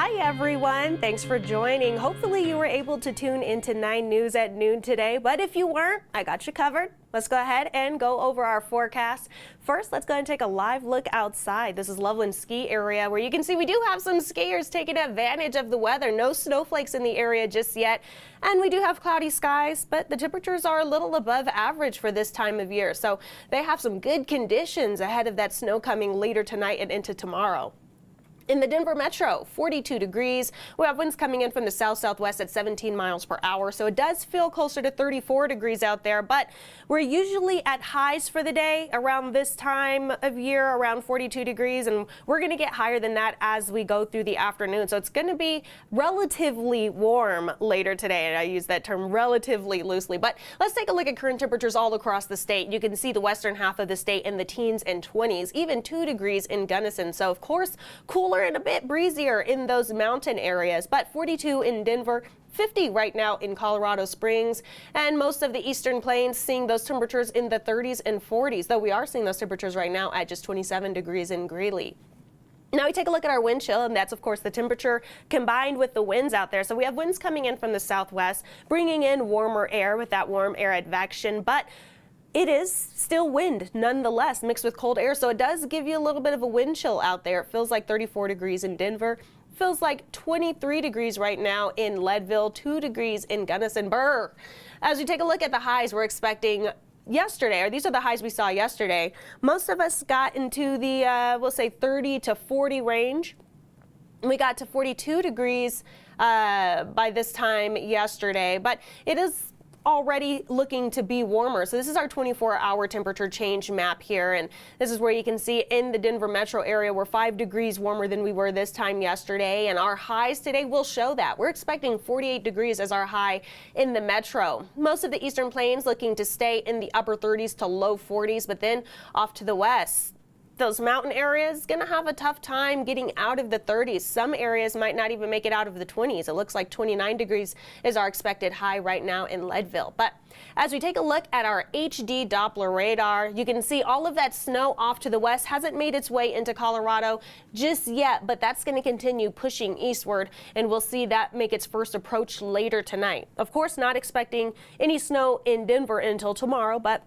Hi everyone, thanks for joining. Hopefully you were able to tune into 9 News at noon today, but if you weren't, I got you covered. Let's go ahead and go over our forecast. First, let's go ahead and take a live look outside. This is Loveland Ski Area where you can see we do have some skiers taking advantage of the weather. No snowflakes in the area just yet, and we do have cloudy skies, but the temperatures are a little above average for this time of year, so they have some good conditions ahead of that snow coming later tonight and into tomorrow. In the Denver metro, 42 degrees. We have winds coming in from the south-southwest at 17 miles per hour, so it does feel closer to 34 degrees out there, but we're usually at highs for the day around this time of year, around 42 degrees, and we're going to get higher than that as we go through the afternoon. So it's going to be relatively warm later today, and I use that term relatively loosely. But let's take a look at current temperatures all across the state. You can see the western half of the state in the teens and 20s, even 2 degrees in Gunnison. So of course, cooler and a bit breezier in those mountain areas, but 42 in Denver, 50 right now in Colorado Springs, and most of the eastern plains seeing those temperatures in the 30s and 40s, though we are seeing those temperatures right now at just 27 degrees in Greeley. Now we take a look at our wind chill, and that's of course the temperature combined with the winds out there. So we have winds coming in from the southwest, bringing in warmer air with that warm air advection, but it is still wind nonetheless, mixed with cold air, so it does give you a little bit of a wind chill out there. It feels like 34 degrees in Denver. Feels like 23 degrees right now in Leadville, 2 degrees in Gunnison. Brr. As we take a look at the highs, we're expecting yesterday, or these are the highs we saw yesterday. Most of us got into the, we'll say 30 to 40 range. We got to 42 degrees by this time yesterday, but it is already looking to be warmer. So this is our 24-hour temperature change map here, and this is where you can see in the Denver metro area we're 5 degrees warmer than we were this time yesterday, and our highs today will show that. We're expecting 48 degrees as our high in the metro. Most of the eastern plains looking to stay in the upper 30s to low 40s, but then off to the west, those mountain areas going to have a tough time getting out of the 30s. Some areas might not even make it out of the 20s. It looks like 29 degrees is our expected high right now in Leadville. But as we take a look at our HD Doppler radar, you can see all of that snow off to the west hasn't made its way into Colorado just yet, but that's going to continue pushing eastward, and we'll see that make its first approach later tonight. Of course, not expecting any snow in Denver until tomorrow, but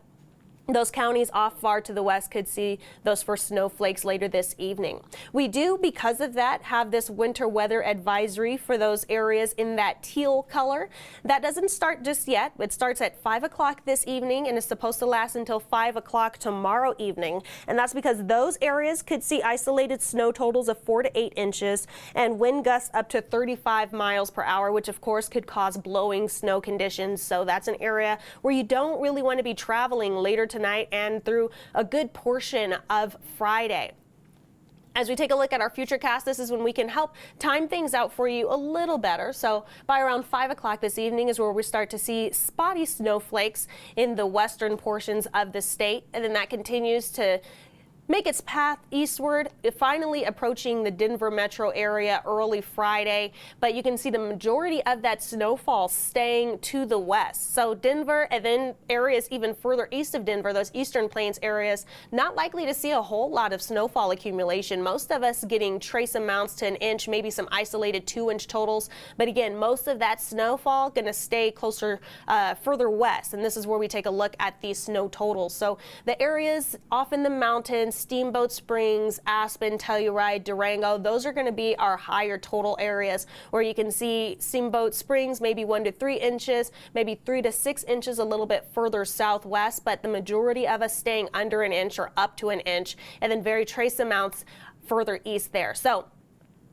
those counties off far to the west could see those first snowflakes later this evening. We do, because of that, have this winter weather advisory for those areas in that teal color. That doesn't start just yet. It starts at 5 o'clock this evening and is supposed to last until 5 o'clock tomorrow evening. And that's because those areas could see isolated snow totals of 4 to 8 inches and wind gusts up to 35 miles per hour, which of course could cause blowing snow conditions. So that's an area where you don't really want to be traveling later tonight and through a good portion of Friday. As we take a look at our FUTURECAST, this is when we can help time things out for you a little better. So by around 5 o'clock this evening is where we start to see spotty snowflakes in the western portions of the state, and then that continues to make its path eastward, finally approaching the Denver metro area early Friday, but you can see the majority of that snowfall staying to the west. So Denver and then areas even further east of Denver, those eastern plains areas, not likely to see a whole lot of snowfall accumulation. Most of us getting trace amounts to an inch, maybe some isolated 2-inch totals, but again, most of that snowfall going to stay closer, further west, and this is where we take a look at these snow totals. So the areas off in the mountains, Steamboat Springs, Aspen, Telluride, Durango, those are going to be our higher total areas where you can see Steamboat Springs maybe 1 to 3 inches, maybe 3 to 6 inches a little bit further southwest, but the majority of us staying under an inch or up to an inch, and then very trace amounts further east there. So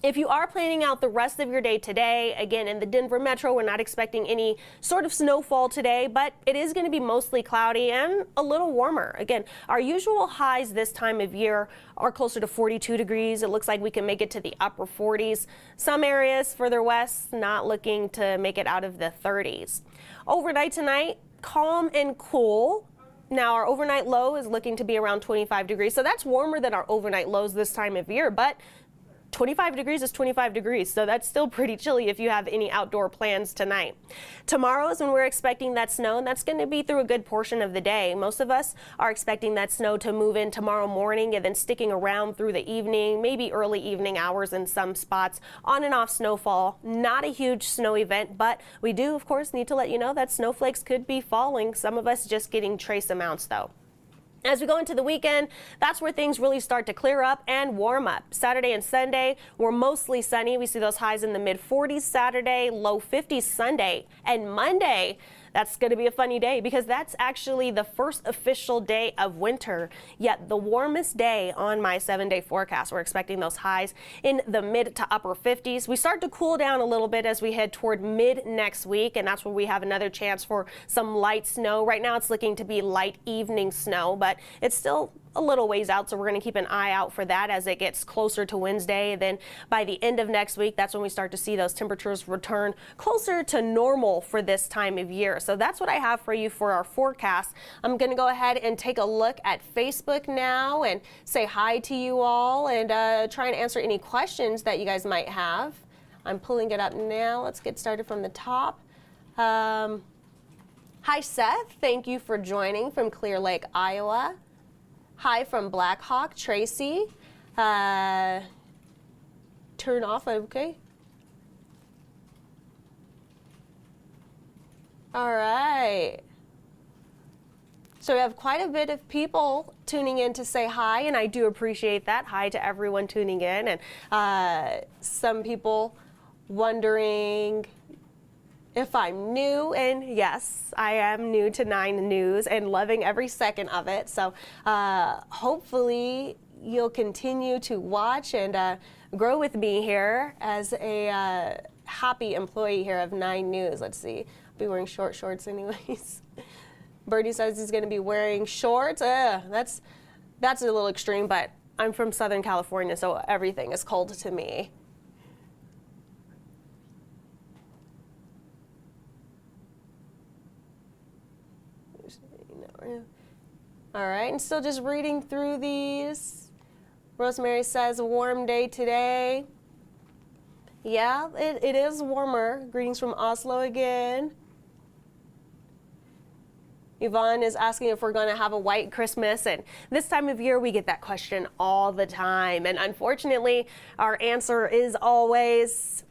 if you are planning out the rest of your day today, again, in the Denver metro, we're not expecting any sort of snowfall today, but it is going to be mostly cloudy and a little warmer. Again, our usual highs this time of year are closer to 42 degrees. It looks like we can make it to the upper 40s. Some areas further west not looking to make it out of the 30s. Overnight tonight, calm and cool. Now our overnight low is looking to be around 25 degrees, so that's warmer than our overnight lows this time of year, but 25 degrees is 25 degrees, so that's still pretty chilly if you have any outdoor plans tonight. Tomorrow is when we're expecting that snow, and that's going to be through a good portion of the day. Most of us are expecting that snow to move in tomorrow morning and then sticking around through the evening, maybe early evening hours in some spots. On and off snowfall, not a huge snow event, but we do, of course, need to let you know that snowflakes could be falling. Some of us just getting trace amounts, though. As we go into the weekend, that's where things really start to clear up and warm up. Saturday and Sunday were mostly sunny. We see those highs in the mid-40s Saturday, low 50s Sunday. And Monday, that's going to be a funny day because that's actually the first official day of winter, yet the warmest day on my 7-day forecast. We're expecting those highs in the mid to upper 50s. We start to cool down a little bit as we head toward mid next week, and that's where we have another chance for some light snow. Right now it's looking to be light evening snow, but it's still a little ways out, so we're going to keep an eye out for that as it gets closer to Wednesday. Then by the end of next week, that's when we start to see those temperatures return closer to normal for this time of year. So that's what I have for you for our forecast. I'm going to go ahead and take a look at Facebook now and say hi to you all and try and answer any questions that you guys might have. I'm pulling it up now. Let's get started from the top. Hi, Seth. Thank you for joining from Clear Lake, Iowa. Hi from Blackhawk, Tracy. Turn off, okay. All right. So we have quite a bit of people tuning in to say hi, and I do appreciate that. Hi to everyone tuning in, and some people wondering if I'm new, and yes, I am new to 9 News and loving every second of it. So hopefully you'll continue to watch and grow with me here as a happy employee here of 9 News. Let's see, I'll be wearing short shorts anyways. Bernie says he's going to be wearing shorts. That's a little extreme, but I'm from Southern California, so everything is cold to me. All right, and still just reading through these. Rosemary says, a warm day today. Yeah, it is warmer. Greetings from Oslo again. Yvonne is asking if we're going to have a white Christmas, and this time of year we get that question all the time, and unfortunately our answer is always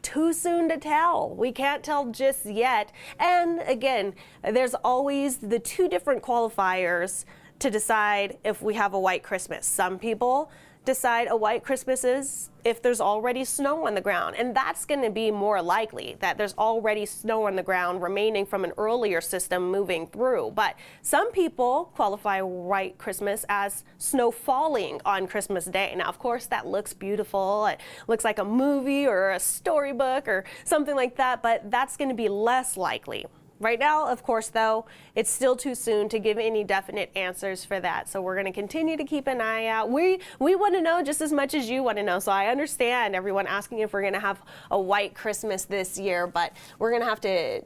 too soon to tell. We can't tell just yet. And again, there's always the 2 different qualifiers to decide if we have a white Christmas. Some people decide a white Christmas is if there's already snow on the ground, and that's going to be more likely that there's already snow on the ground remaining from an earlier system moving through. But some people qualify white Christmas as snow falling on Christmas Day. Now, of course, that looks beautiful. It looks like a movie or a storybook or something like that, but that's going to be less likely. Right now, of course, though, it's still too soon to give any definite answers for that. So we're going to continue to keep an eye out. We want to know just as much as you want to know. So I understand everyone asking if we're going to have a white Christmas this year, but we're going to have to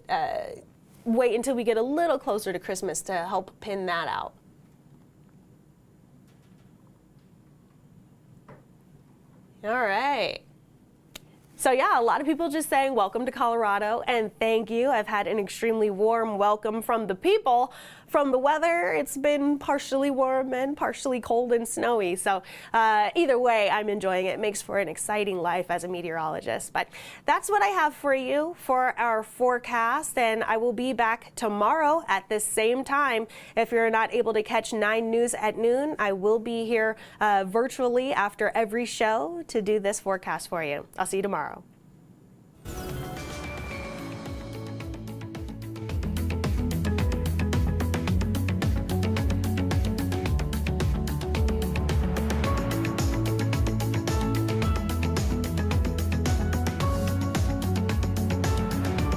wait until we get a little closer to Christmas to help pin that out. All right. So yeah, a lot of people just saying welcome to Colorado and thank you. I've had an extremely warm welcome from the people. From the weather, it's been partially warm and partially cold and snowy. So either way, I'm enjoying it. It makes for an exciting life as a meteorologist. But that's what I have for you for our forecast, and I will be back tomorrow at the same time. If you're not able to catch 9 News at noon, I will be here virtually after every show to do this forecast for you. I'll see you tomorrow.